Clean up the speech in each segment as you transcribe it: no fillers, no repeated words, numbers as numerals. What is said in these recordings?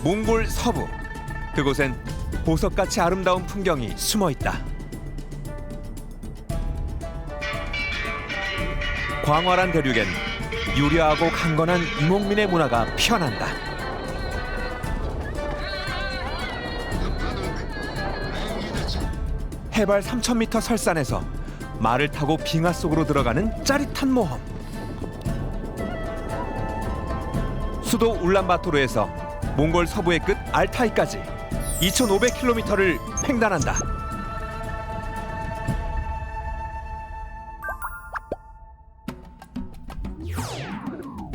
몽골 서부. 그곳엔 보석같이 아름다운 풍경이 숨어 있다. 광활한 대륙엔 유려하고 강건한 유목민의 문화가 피어난다. 해발 3,000m 설산에서 말을 타고 빙하 속으로 들어가는 짜릿한 모험. 수도 울란바토르에서 몽골 서부의 끝 알타이까지 2,500km를 횡단한다.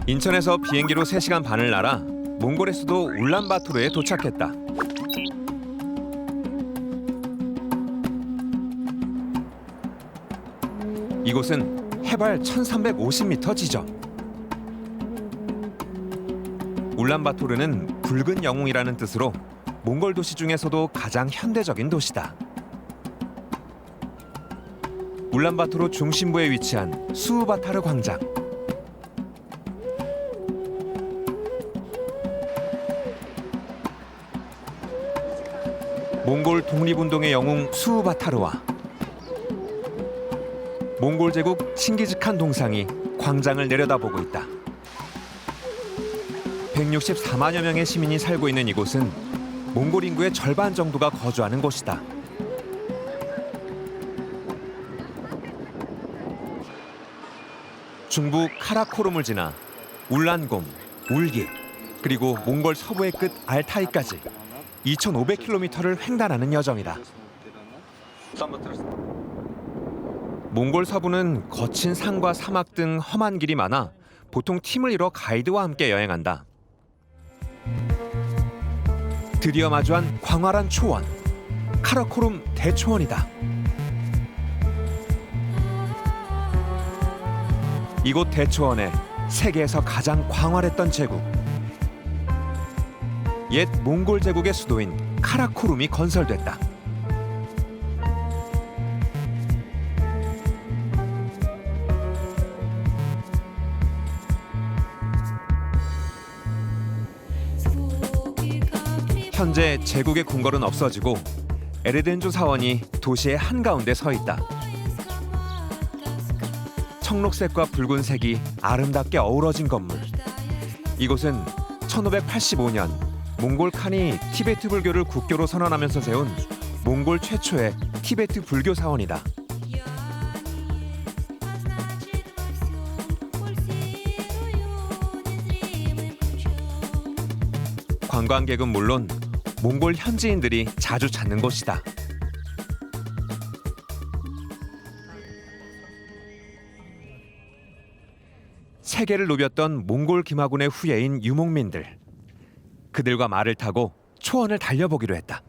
인천에서 비행기로 3시간 반을 날아 몽골의 수도 울란바토르에 도착했다. 이곳은 해발 1,350m 지점. 울란바토르는 붉은 영웅이라는 뜻으로 몽골 도시 중에서도 가장 현대적인 도시다. 울란바토르 중심부에 위치한 수우바타르 광장. 몽골 독립운동의 영웅 수우바타르와 몽골 제국 칭기즈칸 동상이 광장을 내려다보고 있다. 164만여 명의 시민이 살고 있는 이곳은 몽골 인구의 절반 정도가 거주하는 곳이다. 중부 카라코름을 지나 울란곰, 울깃, 그리고 몽골 서부의 끝 알타이까지 2,500km를 횡단하는 여정이다. 몽골 서부는 거친 산과 사막 등 험한 길이 많아 보통 팀을 이뤄 가이드와 함께 여행한다. 드디어 마주한 광활한 초원, 카라코름 대초원이다. 이곳 대초원에 세계에서 가장 광활했던 제국, 옛 몽골 제국의 수도인 카라코름이 건설됐다. 현재 제국의 궁궐은 없어지고 에르덴주 사원이 도시의 한가운데 서 있다. 청록색과 붉은색이 아름답게 어우러진 건물. 이곳은 1585년 몽골 칸이 티베트 불교를 국교로 선언하면서 세운 몽골 최초의 티베트 불교 사원이다. 관광객은 물론 몽골 현지인들이 자주 찾는 곳이다. 세계를 누볐던 몽골 김하군의 후예인 유목민들. 그들과 말을 타고 초원을 달려보기로 했다.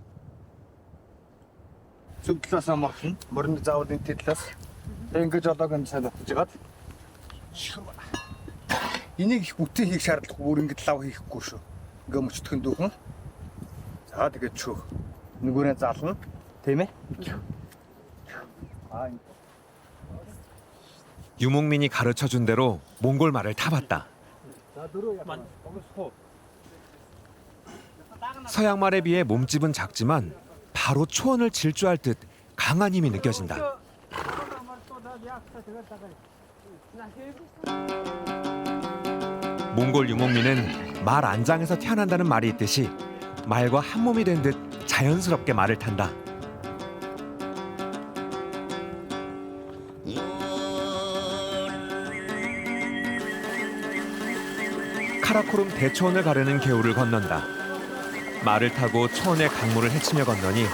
유목민이 가르쳐준 대로 몽골 말을 타봤다. 서양 말에 비해 몸집은 작지만 바로 초원을 질주할 듯 강한 힘이 느껴진다. 몽골 유목민은 말 안장에서 태어난다는 말이 있듯이 말과 한 몸이 된 듯 자연스럽게 말을 탄다. 카라코름 대초원을 가르는 개울을 건넌다. 말을 타고 초원의 강물을 헤치며 건너니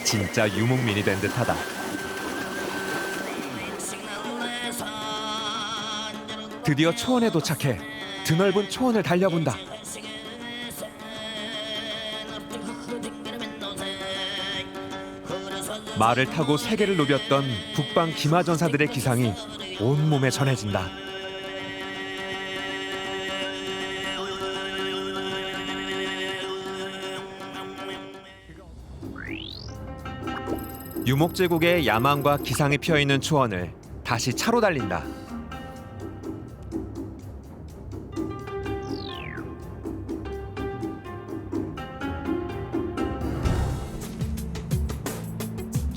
진짜 유목민이 된 듯하다. 드디어 초원에 도착해 드넓은 초원을 달려본다. 말을 타고 세계를 누볐던 북방 기마 전사들의 기상이 온몸에 전해진다. 유목제국의 야망과 기상이 피어있는 초원을 다시 차로 달린다.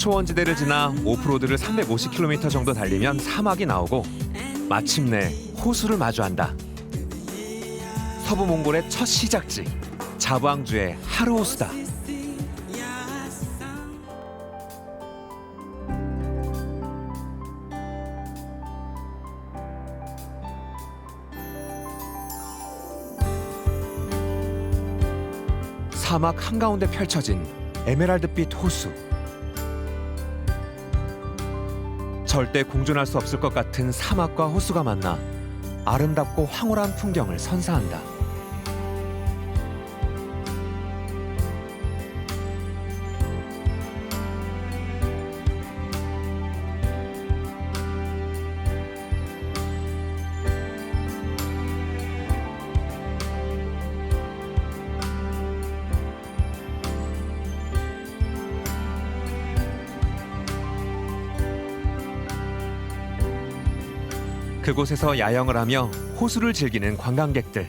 초원지대를 지나 오프로드를 350km 정도 달리면 사막이 나오고 마침내 호수를 마주한다. 서부 몽골의 첫 시작지, 자부앙주의 하르호수다. 사막 한가운데 펼쳐진 에메랄드빛 호수. 절대 공존할 수 없을 것 같은 사막과 호수가 만나 아름답고 황홀한 풍경을 선사한다. 그곳에서 야영을 하며 호수를 즐기는 관광객들.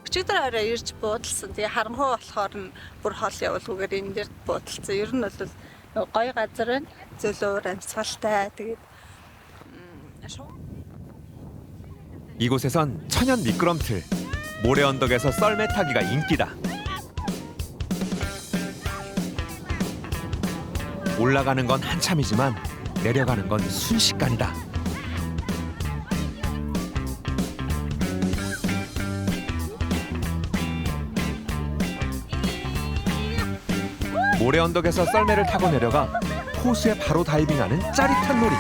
Өчигдөр орой ирж буудалсан. Тэгээ харанхуй болохоор нь бүр хоол явуулгүйгээр энэ дээр буудалсан. Ер нь бол гоё газар байна. Зөөлөөр амьсгалтай. Тэгээд 이곳에선 천연 미끄럼틀, 모래 언덕에서 썰매 타기가 인기다. 올라가는 건 한참이지만 내려가는 건 순식간이다. 모래 언덕에서 썰매를 타고 내려가 호수에 바로 다이빙하는 짜릿한 놀이.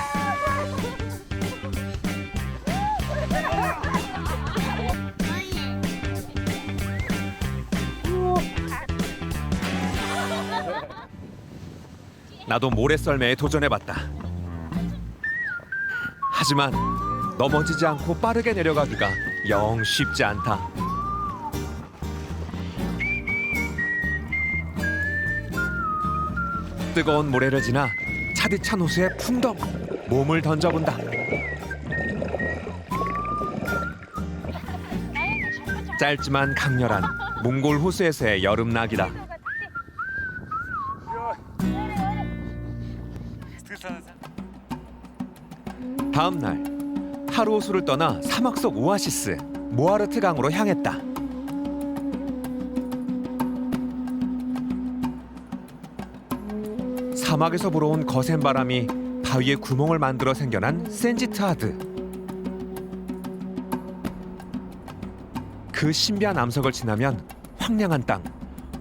나도 모래썰매에 도전해봤다. 하지만 넘어지지 않고 빠르게 내려가기가 영 쉽지 않다. 뜨거운 모래를 지나 차디찬 호수에 풍덩 몸을 던져본다. 짧지만 강렬한 몽골 호수에서의 여름나기다. 다음 날 하루 호수를 떠나 사막 속 오아시스 모아르트 강으로 향했다. 사막에서 불어온 거센 바람이 바위에 구멍을 만들어 생겨난 센지트하드. 그 신비한 암석을 지나면 황량한 땅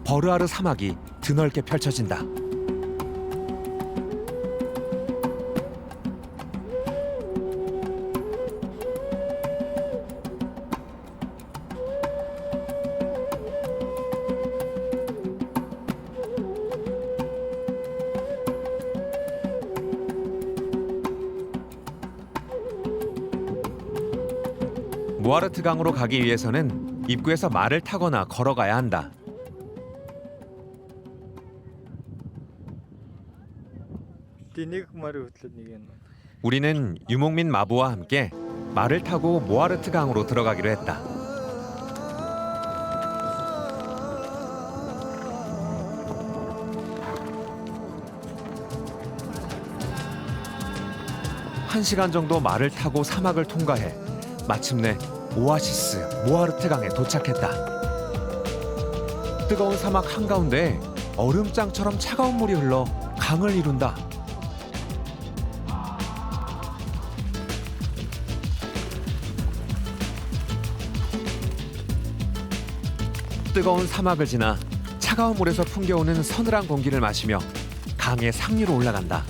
버르아르 사막이 드넓게 펼쳐진다. 모아르트 강으로 가기 위해서는 입구에서 말을 타거나 걸어가야 한다. 우리는 유목민 마부와 함께 말을 타고 모아르트 강으로 들어가기로 했다. 한 시간 정도 말을 타고 사막을 통과해 마침내 오아시스 모아르트 강에 도착했다. 뜨거운 사막 한가운데 얼음장처럼 차가운 물이 흘러 강을 이룬다. 뜨거운 사막을 지나 차가운 물에서 풍겨오는 서늘한 공기를 마시며 강의 상류로 올라간다.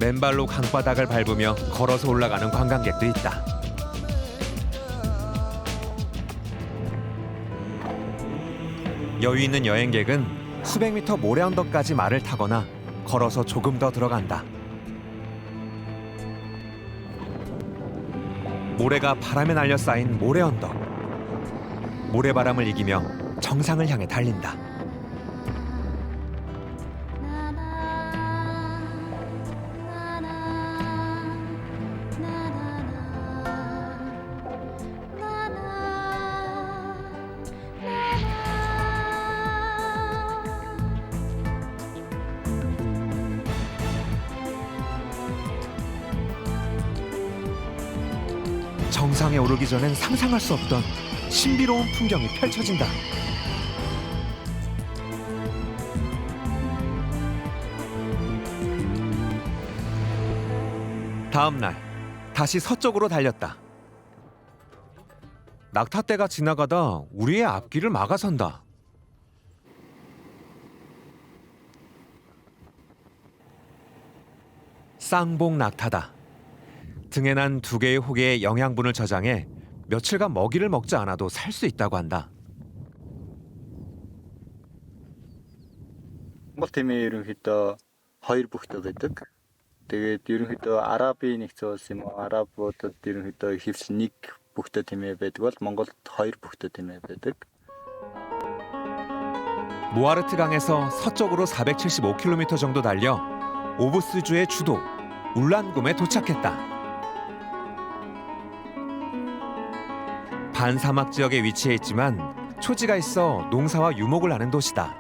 맨발로 강바닥을 밟으며 걸어서 올라가는 관광객도 있다. 여유 있는 여행객은 수백 미터 모래 언덕까지 말을 타거나 걸어서 조금 더 들어간다. 모래가 바람에 날려 쌓인 모래 언덕. 모래바람을 이기며 정상을 향해 달린다. 정상에 오르기 전엔 상상할 수 없던 신비로운 풍경이 펼쳐진다. 다음 날 다시 서쪽으로 달렸다. 낙타떼가 지나가다 우리의 앞길을 막아선다. 쌍봉 낙타다. 등에 난 두 개의 혹에 영양분을 저장해 며칠간 먹이를 먹지 않아도 살 수 있다고 한다. Монгол тэмээ ерөнхийдөө хоёр бүхтэй байдаг. Тэгээд ерөнхийдөө Арабын нэгдсэн улс юм уу? Арабуудад ерөнхийдөө хөвс нэг бүхтэй тэмээ байдаг бол Монголд хоёр бүхтэй тэмээ байдаг. 모아르트 강에서 서쪽으로 475km 정도 달려 오브스주의 주도 울란굼에 도착했다. 반사막 지역에 위치해 있지만 초지가 있어 농사와 유목을 하는 도시다.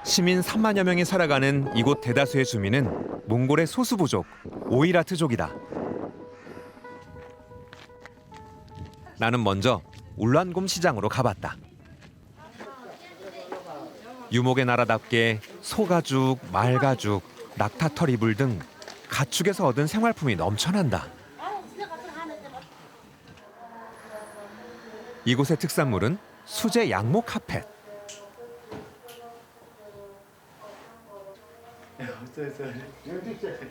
시민 3만여 명이 살아가는 이곳 대다수의 주민은 몽골의 소수 부족 오이라트족이다. 나는 먼저 울란굼 시장으로 가봤다. 유목의 나라답게 소가죽, 말가죽, 낙타털 이불 등 가축에서 얻은 생활품이 넘쳐난다. 이곳의 특산물은 수제 양모 카펫.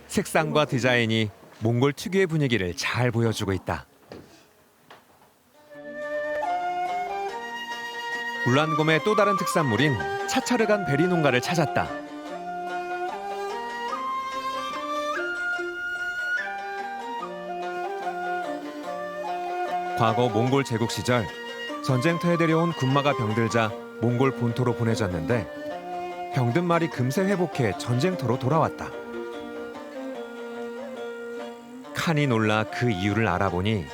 색상과 디자인이 몽골 특유의 분위기를 잘 보여주고 있다. 울란굼의 또 다른 특산물인 차차르간 베리 농가를 찾았다. 과거 몽골 제국 시절 전쟁터에 데려온 군마가 병들자 몽골 본토로 보내졌는데 병든 말이 금세 회복해 전쟁터로 돌아왔다. 칸이 놀라 그 이유를 알아보니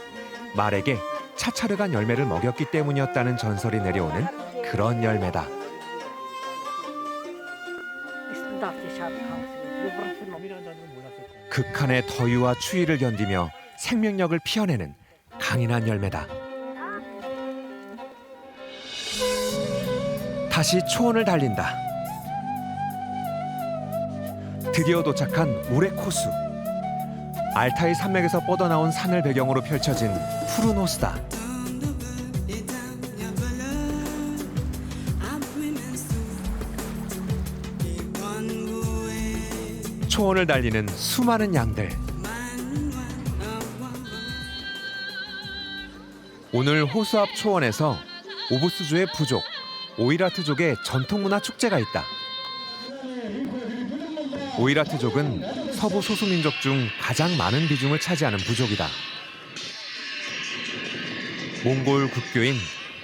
말에게 차차르간 열매를 먹였기 때문이었다는 전설이 내려오는 그런 열매다. 극한의 더위와 추위를 견디며 생명력을 피어내는 강인한 열매다. 다시 초원을 달린다. 드디어 도착한 우레 코수. 알타이 산맥에서 뻗어나온 산을 배경으로 펼쳐진 푸른 호수다. 초원을 달리는 수많은 양들. 오늘 호수 앞 초원에서 오브스주의 부족, 오이라트족의 전통문화 축제가 있다. 오이라트족은 서부 소수민족 중 가장 많은 비중을 차지하는 부족이다. 몽골 국교인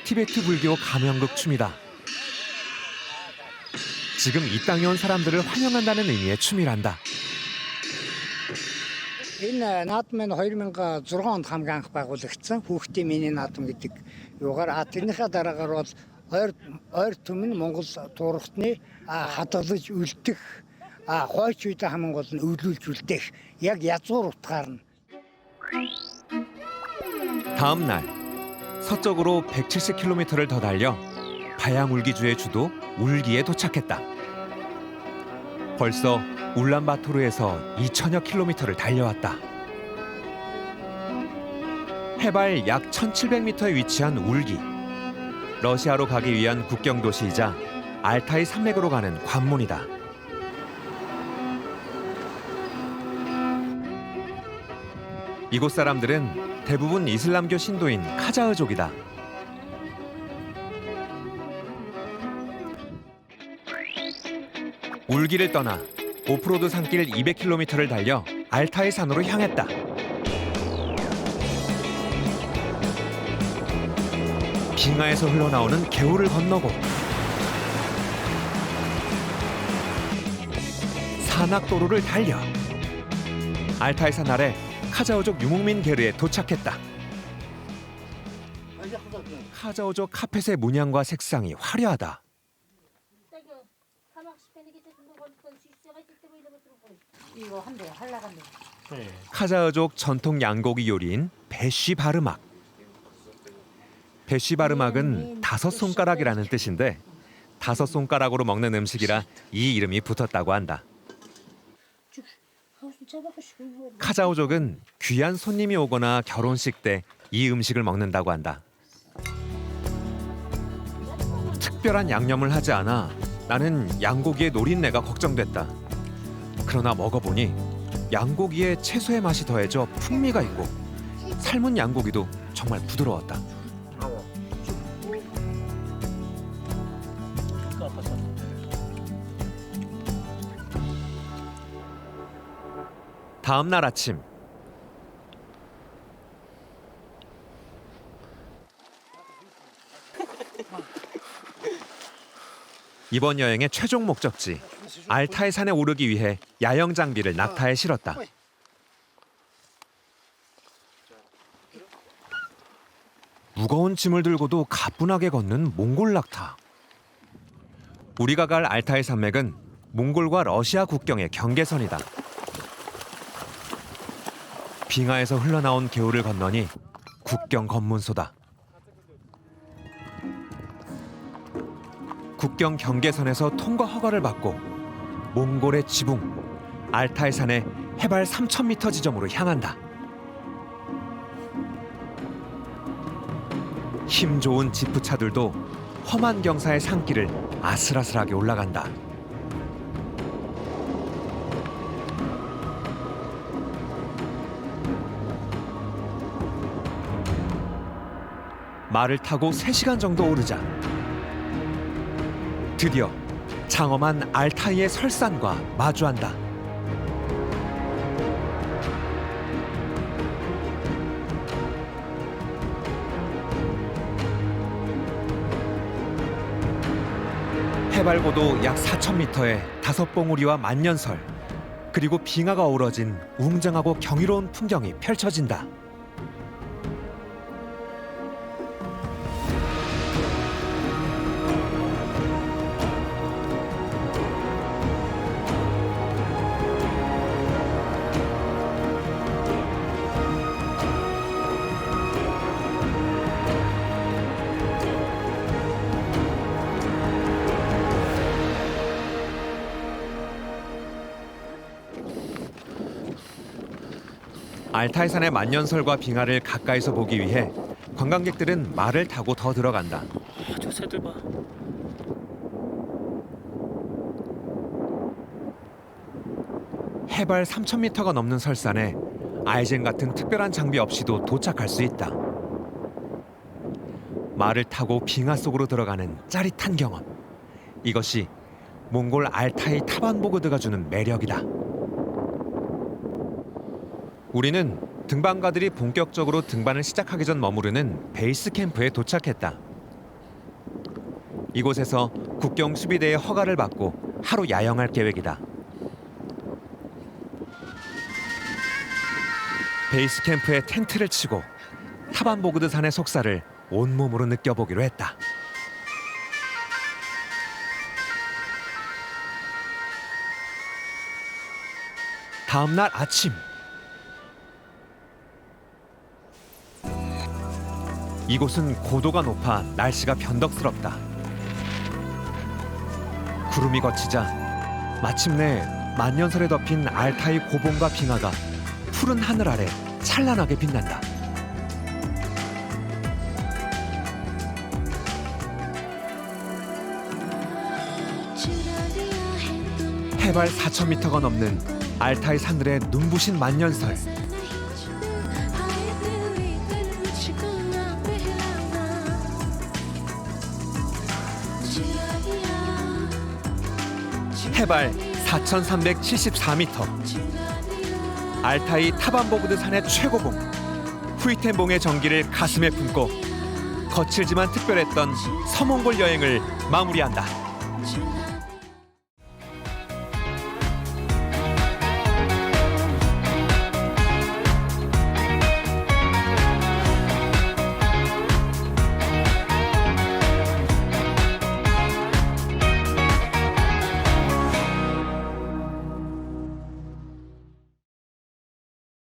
티베트 불교 가명극 춤이다. 지금 이 땅에 온 사람들을 환영한다는 의미의 춤이란다. Энэ наадам нь 2006 онд хамгийн анх байгуулагдсан. Хүүхдийн миний наадам гэдэг юугаар тэрнийхээ дараагаар бол ойр түмэн Монгол туурхтны хадгалж үлдэх хойч үедээ хамгийн гол нь өвлүүлж үлдэх яг язгуур утгаар нь. 다음 날 서쪽으로 170km를 더 달려 바양울기주의 주도 울기에 도착했다. 벌써 울란바토르에서 2000여 킬로미터를 달려왔다. 해발 약 1700m에 위치한 울기. 러시아로 가기 위한 국경 도시이자 알타이 산맥으로 가는 관문이다. 이곳 사람들은 대부분 이슬람교 신도인 카자흐족이다. 울기를 떠나 오프로드 산길 200km를 달려 알타이 산으로 향했다. 빙하에서 흘러나오는 개울을 건너고 산악도로를 달려 알타이 산 아래 카자흐족 유목민 게르에 도착했다. 카자흐족 카펫의 문양과 색상이 화려하다. 카자흐족 전통 양고기 요리인 베쉬바르막. 베쉬바르막은 5손가락이라는 뜻인데 5손가락으로 먹는 음식이라 이 이름이 붙었다고 한다. 카자흐족은 귀한 손님이 오거나 결혼식 때 이 음식을 먹는다고 한다. 특별한 양념을 하지 않아 나는 양고기의 노린내가 걱정됐다. 그러나 먹어보니 양고기에 채소의 맛이 더해져 풍미가 있고 삶은 양고기도 정말 부드러웠다. 다음 날 아침 이번 여행의 최종 목적지 알타이 산에 오르기 위해 야영 장비를 낙타에 실었다. 무거운 짐을 들고도 가뿐하게 걷는 몽골 낙타. 우리가 갈 알타이 산맥은 몽골과 러시아 국경의 경계선이다. 빙하에서 흘러나온 개울을 건너니 국경 검문소다. 국경 경계선에서 통과 허가를 받고 몽골의 지붕 알타이 산의 해발 3,000m 지점으로 향한다. 힘 좋은 지프차들도 험한 경사의 산길을 아슬아슬하게 올라간다. 말을 타고 3시간 정도 오르자 드디어 장엄한 알타이의 설산과 마주한다. 해발 고도 약 4,000m의 5봉우리와 만년설 그리고 빙하가 어우러진 웅장하고 경이로운 풍경이 펼쳐진다. 알타이산의 만년설과 빙하를 가까이서 보기 위해 관광객들은 말을 타고 더 들어간다. 저 새들 봐. 해발 3,000m가 넘는 설산에 아이젠 같은 특별한 장비 없이도 도착할 수 있다. 말을 타고 빙하 속으로 들어가는 짜릿한 경험. 이것이 몽골 알타이 타반보그드가 주는 매력이다. 우리는 등반가들이 본격적으로 등반을 시작하기 전 머무르는 베이스 캠프에 도착했다. 이곳에서 국경 수비대의 허가를 받고 하루 야영할 계획이다. 베이스 캠프에 텐트를 치고 타반보그드 산의 속살을 온몸으로 느껴보기로 했다. 다음 날 아침 이곳은 고도가 높아 날씨가 변덕스럽다. 구름이 걷히자 마침내 만년설에 덮인 알타이 고봉과 빙하가 푸른 하늘 아래 찬란하게 빛난다. 해발 4,000m가 넘는 알타이 산들의 눈부신 만년설. 해발 4,374m. 알타이 타반보그드 산의 최고봉 후이텐봉의 정기를 가슴에 품고 거칠지만 특별했던 서몽골 여행을 마무리한다.